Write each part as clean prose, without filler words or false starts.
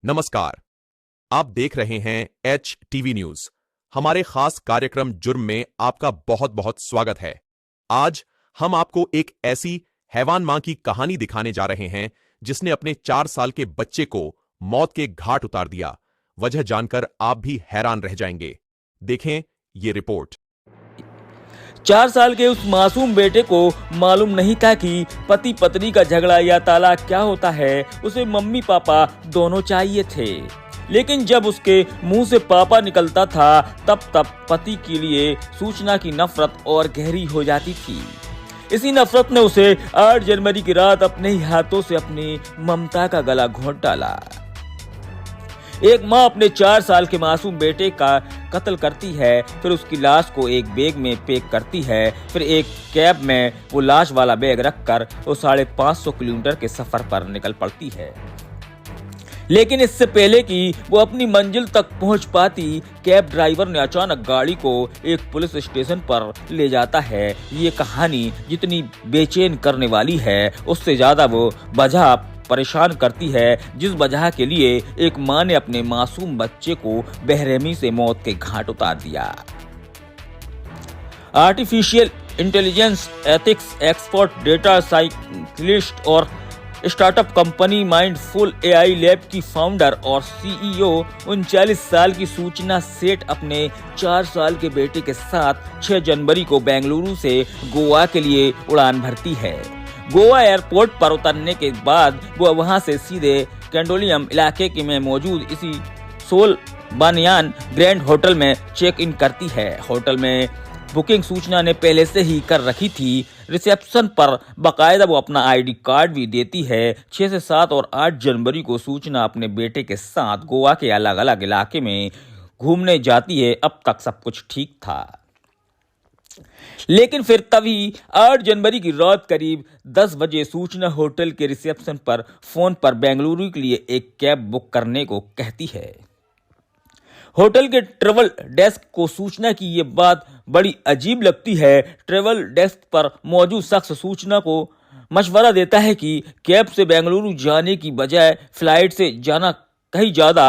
नमस्कार, आप देख रहे हैं एच टीवी न्यूज। हमारे खास कार्यक्रम जुर्म में आपका बहुत बहुत स्वागत है। आज हम आपको एक ऐसी हैवान मां की कहानी दिखाने जा रहे हैं जिसने अपने 4 साल के बच्चे को मौत के घाट उतार दिया। वजह जानकर आप भी हैरान रह जाएंगे। देखें ये रिपोर्ट। 4 साल के उस मासूम बेटे को मालूम नहीं था कि पति पत्नी का झगड़ा या तालाक क्या होता है। उसे मम्मी पापा दोनों चाहिए थे, लेकिन जब उसके मुंह से पापा निकलता था तब पति के लिए सूचना की नफरत और गहरी हो जाती थी। इसी नफरत ने उसे 8 जनवरी की रात अपने ही हाथों से अपनी ममता का गला घोंट डाला। एक माँ अपने 4 साल के मासूम बेटे का कत्ल करती है, फिर उसकी लाश को एक बैग में पैक करती है, फिर एक कैब में वो लाश वाला बैग रखकर वो 550 किलोमीटर के सफर पर निकल पड़ती है। लेकिन इससे पहले कि वो अपनी मंजिल तक पहुंच पाती, कैब ड्राइवर ने अचानक गाड़ी को एक पुलिस स्टेशन पर ले जाता है। ये कहानी जितनी बेचैन करने वाली है, उससे ज्यादा वो वजह परेशान करती है जिस वजह के लिए एक मां ने अपने मासूम बच्चे को बेरहमी से मौत के घाट उतार दिया। Artificial intelligence ethics expert, data scientist और startup company mindful AI lab की फाउंडर और सीईओ 39 साल की सूचना सेठ अपने 4 साल के बेटे के साथ 6 जनवरी को बेंगलुरु से गोवा के लिए उड़ान भरती है। गोवा एयरपोर्ट पर उतरने के बाद वो वहां से सीधे कैंडोलियम इलाके में मौजूद इसी सोल बानियान ग्रैंड होटल में चेक इन करती है। होटल में बुकिंग सूचना ने पहले से ही कर रखी थी। रिसेप्शन पर बाकायदा वो अपना आईडी कार्ड भी देती है। 6 से 7 और 8 जनवरी को सूचना अपने बेटे के साथ गोवा के अलग अलग इलाके में घूमने जाती है। अब तक सब कुछ ठीक था, लेकिन फिर तभी 8 जनवरी की रात करीब 10 बजे सूचना होटल के रिसेप्शन पर फोन पर बेंगलुरु के लिए एक कैब बुक करने को कहती है। होटल के ट्रेवल डेस्क को सूचना की ये बात बड़ी अजीब लगती है। ट्रेवल डेस्क पर मौजूद शख्स सूचना को मशवरा देता है कि कैब से बेंगलुरु जाने की बजाय फ्लाइट से जाना कहीं ज्यादा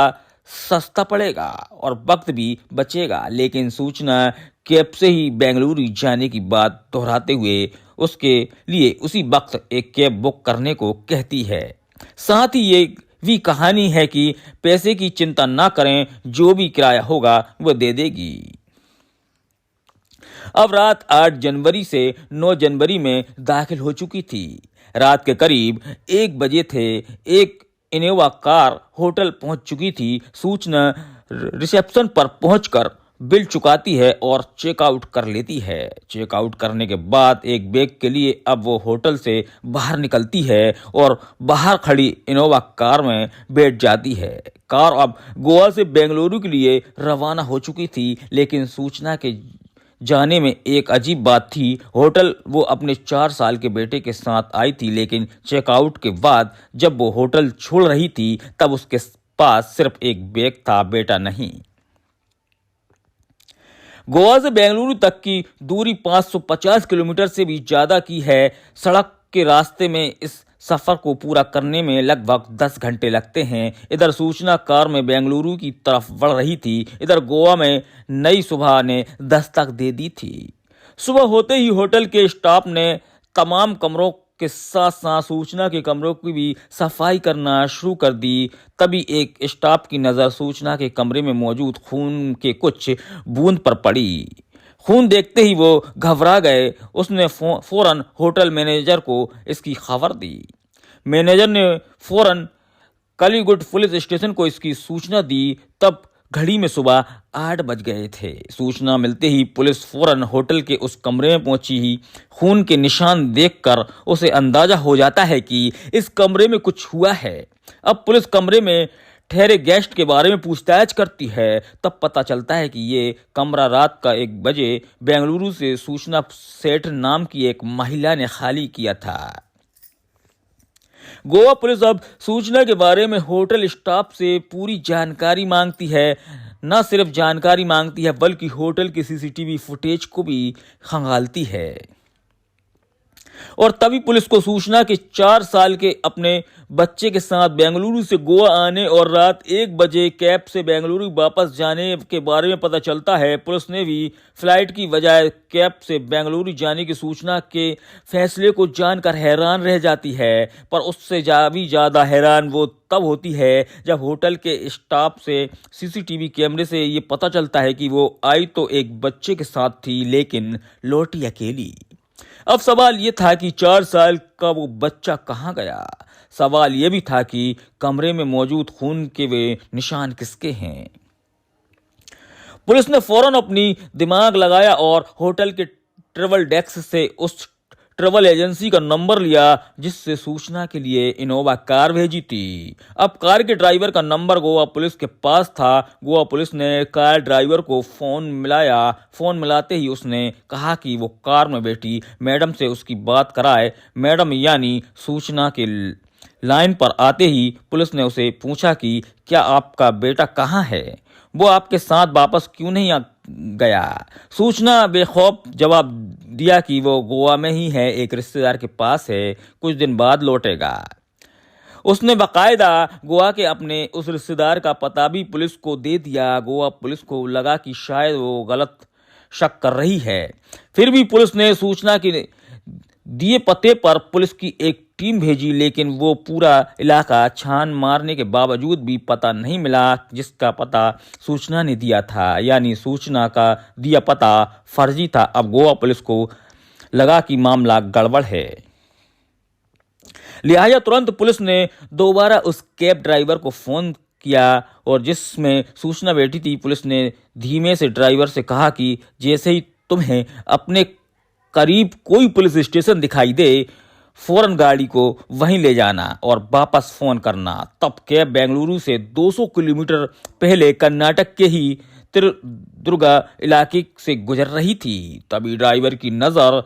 सस्ता पड़ेगा और वक्त भी बचेगा। लेकिन सूचना कैब से ही बेंगलुरु जाने की बात दोहराते हुए उसके लिए उसी वक्त एक कैब बुक करने को कहती है। साथ ही ये भी कहानी है कि पैसे की चिंता ना करें, जो भी किराया होगा वो दे देगी। अब रात 8 जनवरी से 9 जनवरी में दाखिल हो चुकी थी। रात के करीब 1 बजे थे। एक इनोवा कार होटल पहुंच चुकी थी। सूचना रिसेप्शन पर पहुंचकर बिल चुकाती है और चेकआउट कर लेती है। चेकआउट करने के बाद एक बैग के लिए अब वो होटल से बाहर निकलती है और बाहर खड़ी इनोवा कार में बैठ जाती है। कार अब गोवा से बेंगलुरु के लिए रवाना हो चुकी थी, लेकिन सूचना के जाने में एक अजीब बात थी। होटल वो अपने 4 साल के बेटे के साथ आई थी, लेकिन चेकआउट के बाद जब वो होटल छोड़ रही थी तब उसके पास सिर्फ एक बैग था, बेटा नहीं। गोवा से बेंगलुरु तक की दूरी 550 किलोमीटर से भी ज्यादा की है। सड़क के रास्ते में इस सफर को पूरा करने में लगभग 10 घंटे लगते हैं। इधर सूचना कार में बेंगलुरु की तरफ बढ़ रही थी, इधर गोवा में नई सुबह ने दस्तक दे दी थी। सुबह होते ही होटल के स्टाफ ने तमाम कमरों के साथ साथ सूचना के कमरों की भी सफाई करना शुरू कर दी। तभी एक स्टाफ की नजर सूचना के कमरे में मौजूद खून के कुछ बूंद पर पड़ी। खून देखते ही वो घबरा गए। उसने फौरन होटल मैनेजर को इसकी खबर दी। मैनेजर ने फौरन कलीगुट पुलिस स्टेशन को इसकी सूचना दी। तब घड़ी में सुबह 8 बज गए थे। सूचना मिलते ही पुलिस फौरन होटल के उस कमरे में पहुंची ही खून के निशान देखकर उसे अंदाजा हो जाता है कि इस कमरे में कुछ हुआ है। अब पुलिस कमरे में ठहरे गेस्ट के बारे में पूछताछ करती है। तब पता चलता है कि ये कमरा रात का 1 बजे बेंगलुरु से सूचना सेठ नाम की एक महिला ने खाली किया था। गोवा पुलिस अब सूचना के बारे में होटल स्टाफ से पूरी जानकारी मांगती है। न सिर्फ जानकारी मांगती है बल्कि होटल के सीसीटीवी फुटेज को भी खंगालती है। और तभी पुलिस को सूचना के 4 साल के अपने बच्चे के साथ बेंगलुरु से गोवा आने और रात 1 बजे कैब से बेंगलुरु वापस जाने के बारे में पता चलता है। पुलिस ने भी फ्लाइट की बजाय कैब से बेंगलुरु जाने की सूचना के फैसले को जानकर हैरान रह जाती है, पर उससे भी ज़्यादा हैरान वो तब होती है जब होटल के स्टाफ से सीसीटीवी कैमरे से ये पता चलता है कि वो आई तो एक बच्चे के साथ थी, लेकिन लौटी अकेली। अब सवाल ये था कि 4 साल का वो बच्चा कहाँ गया। सवाल ये भी था कि कमरे में मौजूद खून के वे निशान किसके हैं। पुलिस ने फौरन अपनी दिमाग लगाया और होटल के ट्रेवल डेस्क से उस ट्रेवल एजेंसी का नंबर लिया जिससे सूचना के लिए इनोवा कार भेजी थी। अब कार के ड्राइवर का नंबर गोवा पुलिस के पास था। गोवा पुलिस ने कार ड्राइवर को फोन मिलाया। फोन मिलाते ही उसने कहा कि वो कार में बैठी मैडम से उसकी बात कराए। मैडम यानी सूचना के लाइन पर आते ही पुलिस ने उसे पूछा कि क्या आपका बेटा कहाँ है, वो आपके साथ वापस क्यों नहीं गया। सूचना बेखौफ जवाब दिया कि वो गोवा में ही है, एक रिश्तेदार के पास है, कुछ दिन बाद लौटेगा। उसने बाकायदा गोवा के अपने उस रिश्तेदार का पता भी पुलिस को दे दिया। गोवा पुलिस को लगा कि शायद वो गलत शक कर रही है। फिर भी पुलिस ने सूचना के दिए पते पर पुलिस की एक टीम भेजी, लेकिन वो पूरा इलाका छान मारने के बावजूद भी पता नहीं मिला जिसका पता सूचना ने दिया था, यानी सूचना का दिया पता फर्जी था। अब गोवा पुलिस को लगा कि मामला गड़बड़ है, लिहाजा तुरंत पुलिस ने दोबारा उस कैब ड्राइवर को फोन किया और जिसमें सूचना बैठी थी। पुलिस ने धीमे से ड्राइवर से कहा कि जैसे ही तुम्हें अपने करीब कोई पुलिस स्टेशन दिखाई दे, फौरन गाड़ी को वहीं ले जाना और वापस फोन करना। तब कैब बेंगलुरु से 200 किलोमीटर पहले कर्नाटक के ही चित्रदुर्गा इलाके से गुजर रही थी। तभी ड्राइवर की नज़र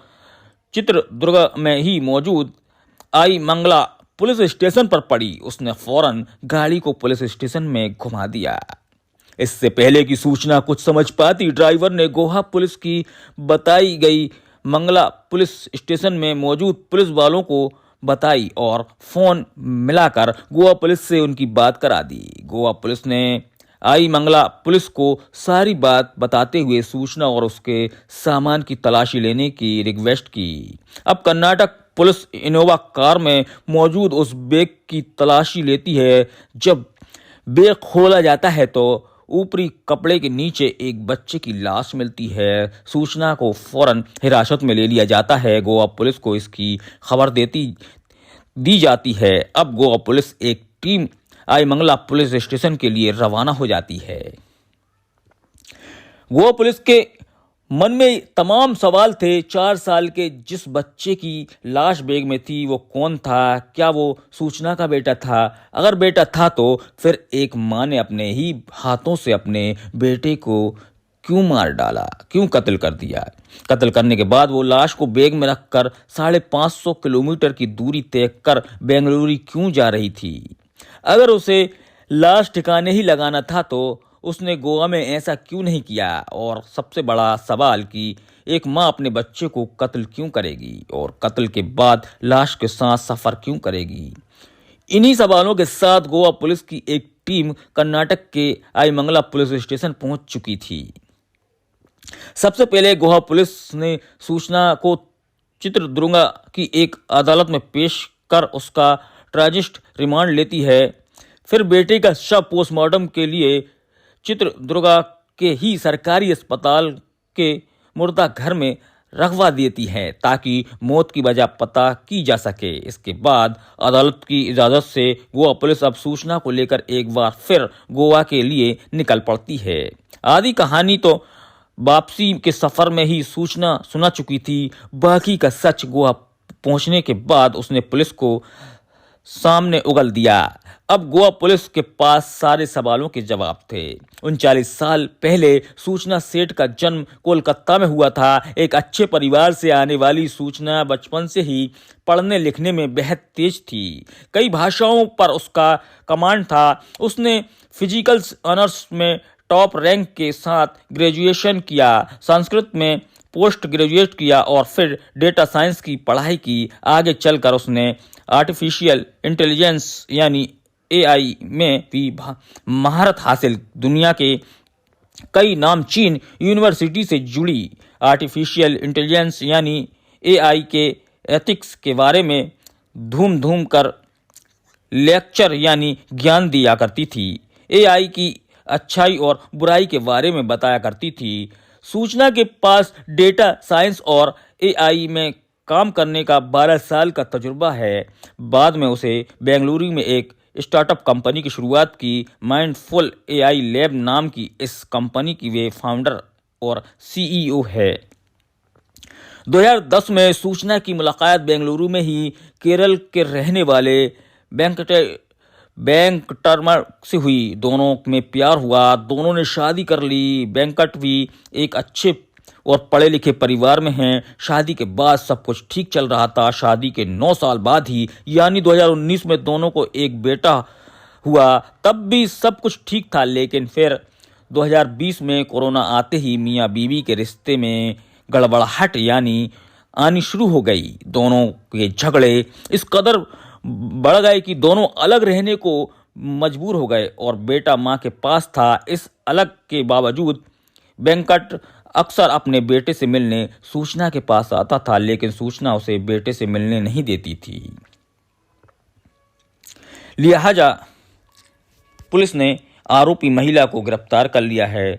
चित्रदुर्गा में ही मौजूद आई मंगला पुलिस स्टेशन पर पड़ी। उसने फौरन गाड़ी को पुलिस स्टेशन में घुमा दिया। इससे पहले की सूचना कुछ समझ पाती, ड्राइवर ने गोवा पुलिस की बताई गई मंगला पुलिस स्टेशन में मौजूद पुलिस वालों को बताई और फोन मिलाकर गोवा पुलिस से उनकी बात करा दी। गोवा पुलिस ने आई मंगला पुलिस को सारी बात बताते हुए सूचना और उसके सामान की तलाशी लेने की रिक्वेस्ट की। अब कर्नाटक पुलिस इनोवा कार में मौजूद उस बैग की तलाशी लेती है। जब बैग खोला जाता है तो ऊपरी कपड़े के नीचे एक बच्चे की लाश मिलती है। सूचना को फौरन हिरासत में ले लिया जाता है। गोवा पुलिस को इसकी खबर दी जाती है। अब गोवा पुलिस एक टीम आई मंगला पुलिस स्टेशन के लिए रवाना हो जाती है। गोवा पुलिस के मन में तमाम सवाल थे। 4 साल के जिस बच्चे की लाश बैग में थी वो कौन था? क्या वो सूचना का बेटा था? अगर बेटा था तो फिर एक माँ ने अपने ही हाथों से अपने बेटे को क्यों मार डाला, क्यों कत्ल कर दिया? कत्ल करने के बाद वो लाश को बैग में रखकर 550 किलोमीटर की दूरी तय कर बेंगलुरु क्यों जा रही थी? अगर उसे लाश ठिकाने ही लगाना था तो उसने गोवा में ऐसा क्यों नहीं किया? और सबसे बड़ा सवाल कि एक माँ अपने बच्चे को कत्ल क्यों करेगी और कत्ल के बाद लाश के साथ सफर क्यों करेगी? इन्हीं सवालों के साथ गोवा पुलिस की एक टीम कर्नाटक के आईमंगला पुलिस स्टेशन पहुंच चुकी थी। सबसे पहले गोवा पुलिस ने सूचना को चित्रदुर्गा की एक अदालत में पेश कर उसका ट्रांजिट रिमांड लेती है। फिर बेटे का शव पोस्टमार्टम के लिए चित्रदुर्गा के ही सरकारी अस्पताल के मुर्दा घर में रखवा देती है ताकि मौत की वजह पता की जा सके। इसके बाद अदालत की इजाज़त से गोवा पुलिस अब सूचना को लेकर एक बार फिर गोवा के लिए निकल पड़ती है। आधी कहानी तो वापसी के सफ़र में ही सूचना सुना चुकी थी, बाकी का सच गोवा पहुंचने के बाद उसने पुलिस को सामने उगल दिया। अब गोवा पुलिस के पास सारे सवालों के जवाब थे। 39 साल पहले सूचना सेठ का जन्म कोलकाता में हुआ था। एक अच्छे परिवार से आने वाली सूचना बचपन से ही पढ़ने लिखने में बेहद तेज थी। कई भाषाओं पर उसका कमांड था। उसने फिजिकल ऑनर्स में टॉप रैंक के साथ ग्रेजुएशन किया। संस्कृत में पोस्ट ग्रेजुएट किया और फिर डेटा साइंस की पढ़ाई की। आगे चलकर उसने आर्टिफिशियल इंटेलिजेंस यानी एआई में भी महारत हासिल। दुनिया के कई नामचीन यूनिवर्सिटी से जुड़ी आर्टिफिशियल इंटेलिजेंस यानी एआई के एथिक्स के बारे में धूम कर लेक्चर यानी ज्ञान दिया करती थी। एआई की अच्छाई और बुराई के बारे में बताया करती थी। सूचना के पास डेटा साइंस और एआई में काम करने का 12 साल का तजुर्बा है। बाद में उसे बेंगलुरु में एक स्टार्टअप कंपनी की शुरुआत की। माइंडफुल एआई लैब नाम की इस कंपनी की वे फाउंडर और सीईओ है। 2010 में सूचना की मुलाकात बेंगलुरु में ही केरल के रहने वाले वेंकटरमण से हुई। दोनों में प्यार हुआ, दोनों ने शादी कर ली। वेंकट भी एक अच्छे और पढ़े लिखे परिवार में हैं। शादी के बाद सब कुछ ठीक चल रहा था। शादी के 9 साल बाद ही यानी 2019 में दोनों को एक बेटा हुआ। तब भी सब कुछ ठीक था, लेकिन फिर 2020 में कोरोना आते ही मियाँ बीवी के रिश्ते में गड़बड़ाहट यानी आनी शुरू हो गई। दोनों के झगड़े इस कदर बढ़ गए कि दोनों अलग रहने को मजबूर हो गए और बेटा माँ के पास था। इस अलग के बावजूद वेंकट अक्सर अपने बेटे से मिलने सूचना के पास आता था, लेकिन सूचना उसे बेटे से मिलने नहीं देती थी। लिहाजा पुलिस ने आरोपी महिला को गिरफ्तार कर लिया है।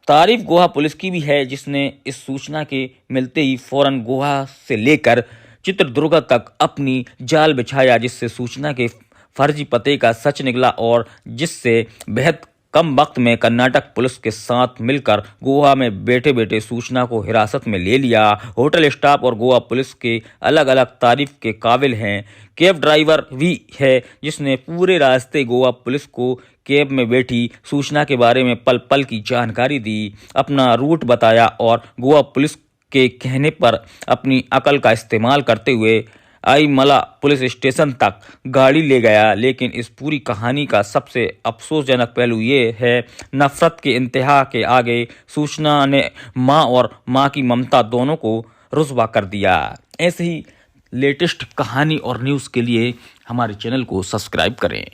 तारीफ गोवा पुलिस की भी है, जिसने इस सूचना के मिलते ही फौरन गोवा से लेकर चित्रदुर्ग तक अपनी जाल बिछाया, जिससे सूचना के फर्जी पते का सच निकला और जिससे बेहद कम वक्त में कर्नाटक पुलिस के साथ मिलकर गोवा में बैठे बैठे सूचना को हिरासत में ले लिया। होटल स्टाफ और गोवा पुलिस के अलग अलग तारीफ के काबिल हैं। कैब ड्राइवर भी है, जिसने पूरे रास्ते गोवा पुलिस को कैब में बैठी सूचना के बारे में पल पल की जानकारी दी, अपना रूट बताया और गोवा पुलिस के कहने पर अपनी अकल का इस्तेमाल करते हुए आईमला पुलिस स्टेशन तक गाड़ी ले गया। लेकिन इस पूरी कहानी का सबसे अफसोसजनक पहलू ये है, नफरत के इंतहा के आगे सूचना ने माँ और माँ की ममता दोनों को रुस्वा कर दिया। ऐसे ही लेटेस्ट कहानी और न्यूज़ के लिए हमारे चैनल को सब्सक्राइब करें।